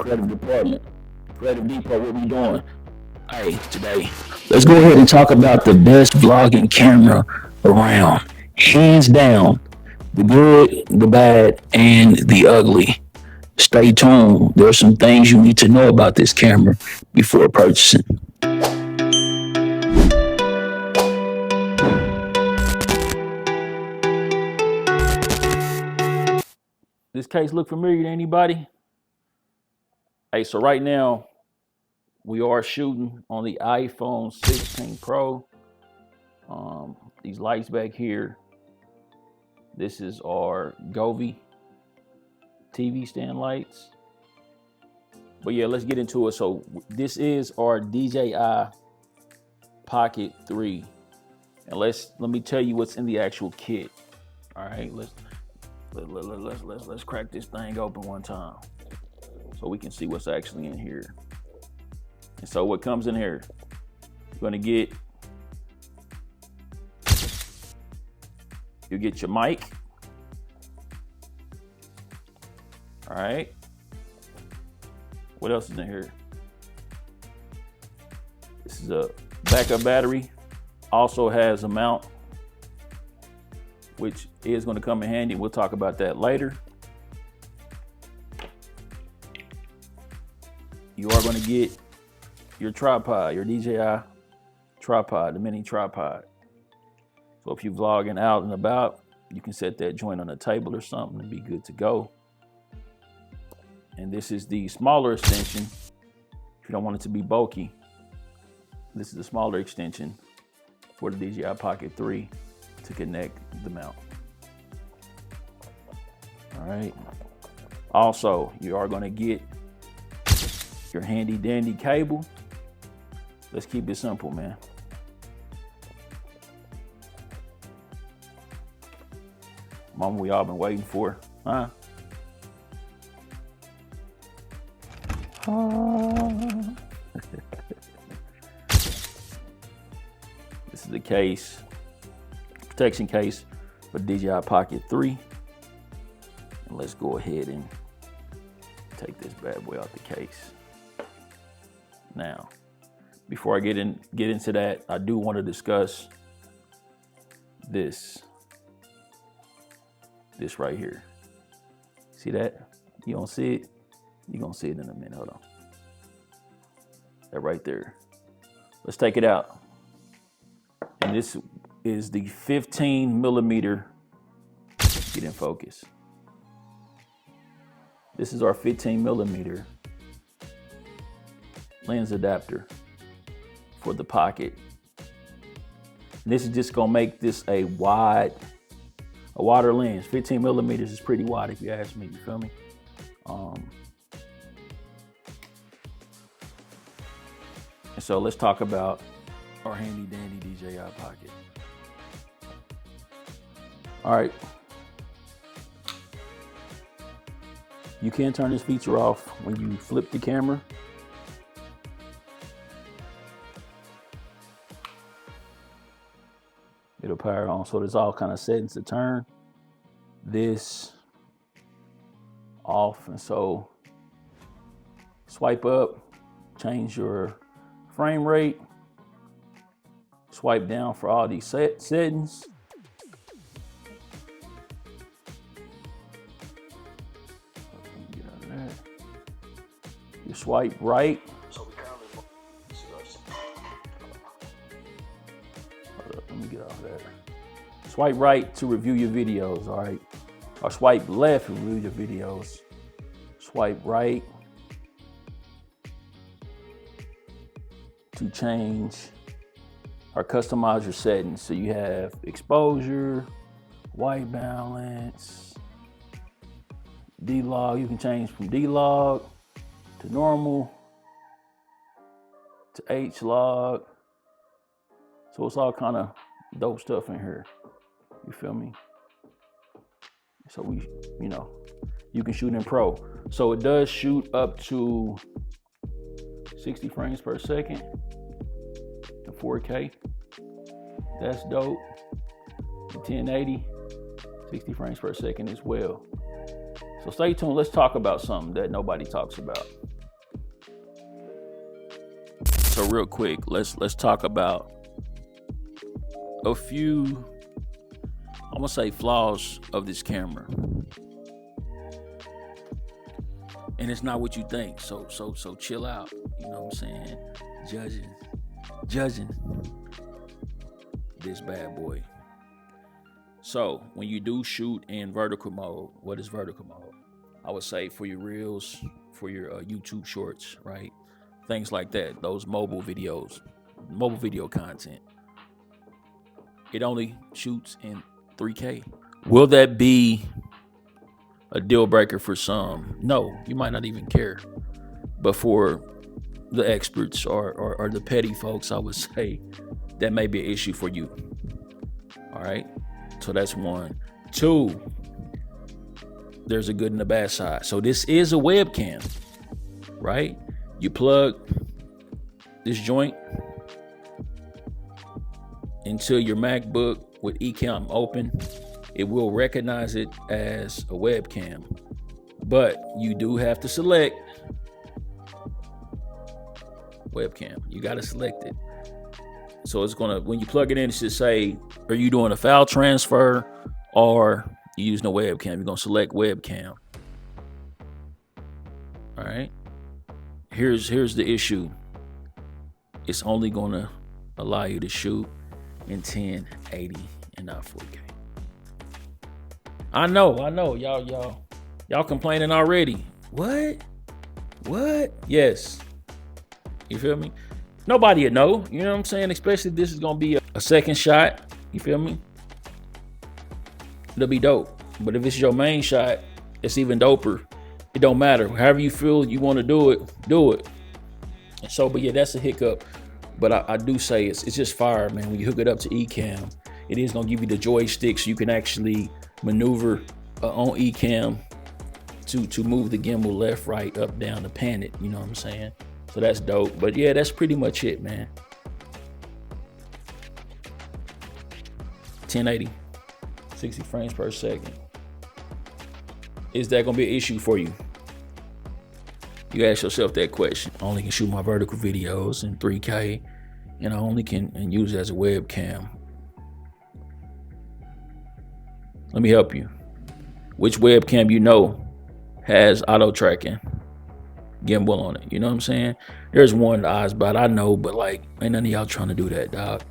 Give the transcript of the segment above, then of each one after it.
creative department. Creative Depot, what we doing? Hey, today, let's go ahead and talk about the best vlogging camera around. Hands down, the good, the bad, and the ugly. Stay tuned. There's some things you need to know about this camera before purchasing. This case look familiar to anybody? Hey, so right now we are shooting on the iPhone 16 Pro. These lights back here, this is our Govee TV stand lights. But yeah, let's get into it. So this is our DJI Pocket 3. And let me tell you what's in the actual kit. All right, let's crack this thing open one time so we can see what's actually in here. And so what comes in here, you're gonna get, you get your mic. All right. What else is in here? This is a backup battery. Also has a mount, which is going to come in handy. We'll talk about that later. You are going to get your tripod, your DJI tripod, the mini tripod. So if you're vlogging out and about, you can set that joint on a table or something and be good to go. And this is the smaller extension. If you don't want it to be bulky, this is the smaller extension for the DJI Pocket 3 to connect the mount. All right. Also, you are going to get your handy dandy cable. Let's keep it simple, man. Moment we all been waiting for, huh? This is the case, protection case for DJI Pocket 3. And let's go ahead and take this bad boy out the case. Now, before I get into that, I do want to discuss this right here. See that? You don't see it? You're gonna see it in a minute. Hold on. That right there. Let's take it out. And this is the 15 millimeter. Get in focus. This is our 15 millimeter lens adapter for the Pocket. And this is just gonna make this a wider lens. 15 millimeters is pretty wide if you ask me. You feel me? And so let's talk about our handy dandy DJI Pocket. All right. You can turn this feature off when you flip the camera. It'll power on. So there's all kind of settings to turn this off. And so swipe up, change your frame rate, swipe down for all these settings. Get out of that. You swipe right. Let me get off that. Swipe right to review your videos, all right? Or swipe left to review your videos. Swipe right to change or customize your settings. So you have exposure, white balance, D-log. You can change from D-log to normal to H-log. So it's all kind of dope stuff in here. You feel me? So you can shoot in Pro. So it does shoot up to 60 frames per second in 4K. That's dope. 1080, 60 frames per second as well. So stay tuned. Let's talk about something that nobody talks about. So real quick, let's talk about a few, I'm gonna say, flaws of this camera. And it's not what you think. So chill out. You know what I'm saying? Judging this bad boy. So when you do shoot in vertical mode, what is vertical mode? I would say for your reels, for your YouTube shorts, right? Things like that. Those mobile video content. It only shoots in 3K. Will that be a deal breaker for some? No, you might not even care. But for the experts or the petty folks, I would say that may be an issue for you. All right. So that's one. Two, there's a good and a bad side. So this is a webcam, right? You plug this joint into your MacBook with eCam open. It will recognize it as a webcam, but you do have to select webcam. You got to select it. So it's gonna, when you plug it in, it should say, are you doing a file transfer or you using a webcam? You're gonna select webcam. All right. Here's the issue. It's only gonna allow you to shoot in 1080 and not 4K. I know, y'all complaining already. What? Yes. You feel me? Nobody would know, you know what I'm saying? Especially if this is gonna be a second shot, you feel me? It'll be dope. But if it's your main shot, it's even doper. It don't matter. However you feel you want to do it. And so, but yeah, that's a hiccup. But I do say it's just fire, man. When you hook it up to eCam, it is gonna give you the joystick so you can actually maneuver on eCam to move the gimbal left, right, up, down, to pan it. You know what I'm saying? So that's dope. But yeah, that's pretty much it, man. 1080, 60 frames per second. Is that gonna be an issue for you? You ask yourself that question. I only can shoot my vertical videos in 3K, and I only can use it as a webcam. Let me help you. Which webcam you know has auto tracking gimbal on it? You know what I'm saying? There's one the eyes bite, I know, but like, ain't none of y'all trying to do that, dog.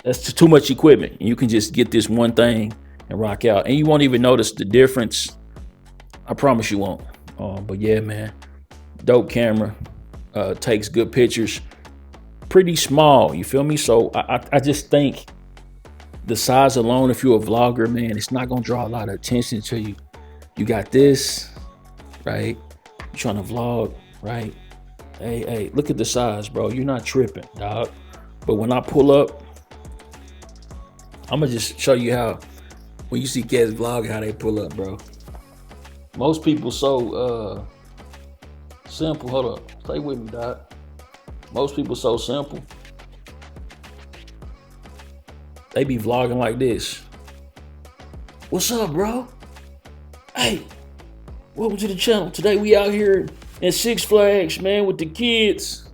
That's just too much equipment. You can just get this one thing and rock out, and you won't even notice the difference. I promise you won't. But yeah, man, dope camera. Takes good pictures. Pretty small, you feel me? So I just think the size alone, if you're a vlogger, man, it's not gonna draw a lot of attention to you. You got this, right? You're trying to vlog, right? Hey, look at the size, bro. You're not tripping, dog. But when I pull up, I'm gonna just show you how, when you see cats vlog, how they pull up, bro. Most people so simple. Hold up, stay with me, dog. Most people so simple. They be vlogging like this. What's up, bro? Hey, welcome to the channel. Today we out here in Six Flags, man, with the kids.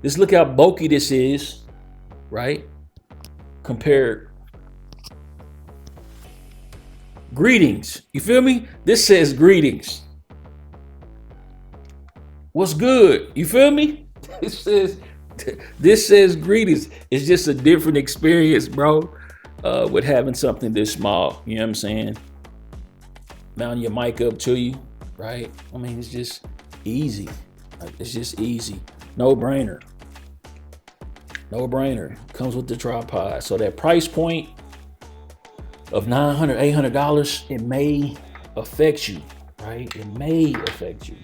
Just look how bulky this is, right? Compared. Greetings. You feel me? This says greetings. What's good? You feel me? This says greetings. It's just a different experience, bro, with having something this small. You know what I'm saying? Mounting your mic up to you, right? I mean, it's just easy. It's just easy. No brainer. No brainer. Comes with the tripod. So that price point of $900, $800, it may affect you, right? It may affect you.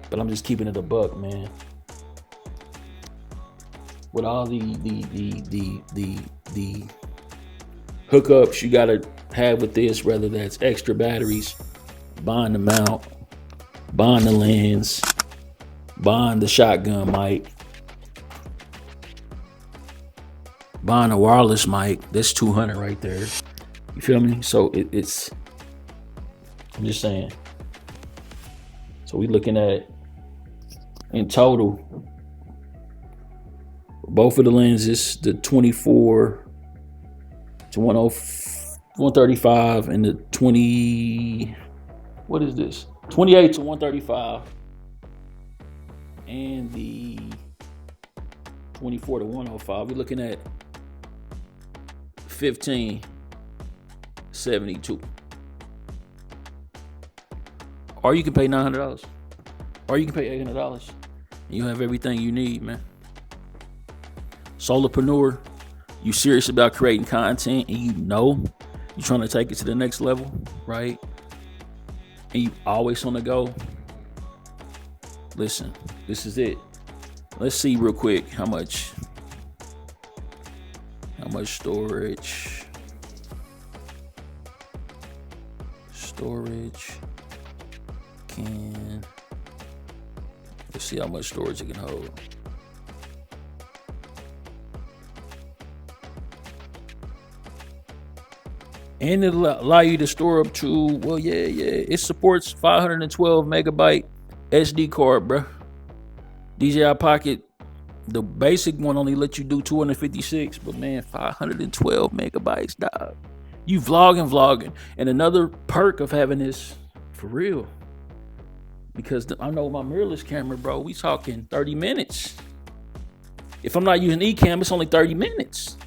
But I'm just keeping it a buck, man. With all the hookups you gotta have with this, whether that's extra batteries, buying the mount, buying the lens, buying the shotgun mic, buying a wireless mic, that's $200 right there. You feel me? So it's, I'm just saying. So we looking at, in total, both of the lenses, the 24 to 135 and the 20, what is this? 28 to 135 and the 24 to 105. We're looking at 1572. Or you can pay $900. Or you can pay $800. You have everything you need, man. Solopreneur, you serious about creating content and you know you're trying to take it to the next level, right? And you always on the go. Listen, this is it. Let's see real quick how much storage can, let's see how much storage it can hold. And it'll allow you to store up to, well, yeah, it supports 512 megabyte SD card, bro. DJI Pocket, the basic one only lets you do 256, but man, 512 megabytes, dog. You vlogging. And another perk of having this, for real, because I know my mirrorless camera, bro, we talking 30 minutes. If I'm not using eCam, it's only 30 minutes.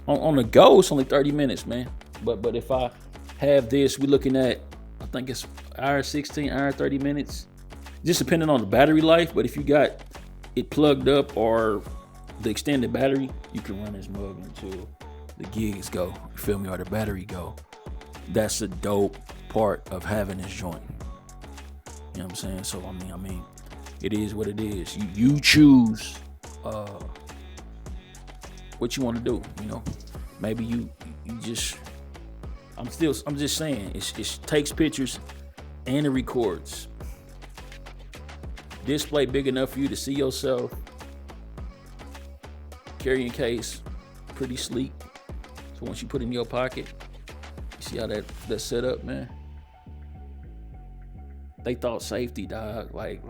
On the go, it's only 30 minutes, man. But if I have this, we're looking at, I think it's hour 16, hour 30 minutes. Just depending on the battery life. But if you got it plugged up or the extended battery, you can run this mug until the gigs go. You feel me? Or the battery go. That's a dope part of having this joint. You know what I'm saying? So I mean, it is what it is. You choose what you want to do. You know, maybe you just. I'm just saying. It takes pictures and it records. Display big enough for you to see yourself. Carrying case, pretty sleek. So once you put it in your pocket, you see how that's set up, man. They thought safety, dog. Like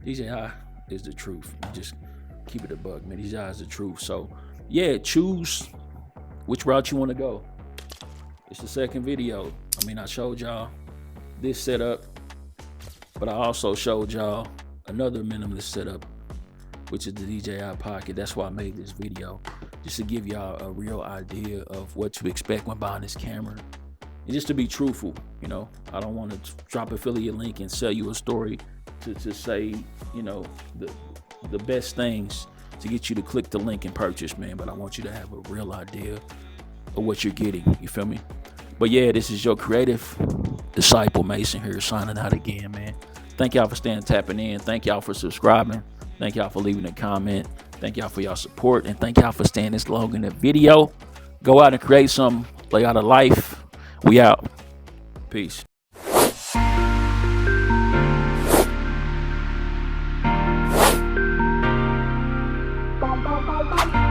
DJI is the truth. Just keep it a buck, man. DJI is the truth. So yeah, choose which route you want to go. It's the second video. I mean, I showed y'all this setup, but I also showed y'all another minimalist setup, which is the DJI Pocket. That's why I made this video, just to give y'all a real idea of what to expect when buying this camera. And just to be truthful, you know, I don't want to drop affiliate link and sell you a story to say, you know, the best things to get you to click the link and purchase, man. But I want you to have a real idea of what you're getting. You feel me? But yeah, this is your creative disciple Mason here, signing out again, man. Thank y'all for tapping in. Thank y'all for subscribing. Thank y'all for leaving a comment. Thank y'all for y'all support. And thank y'all for staying this long in the video. Go out and create something. Play out of life. We out. Peace. Bye.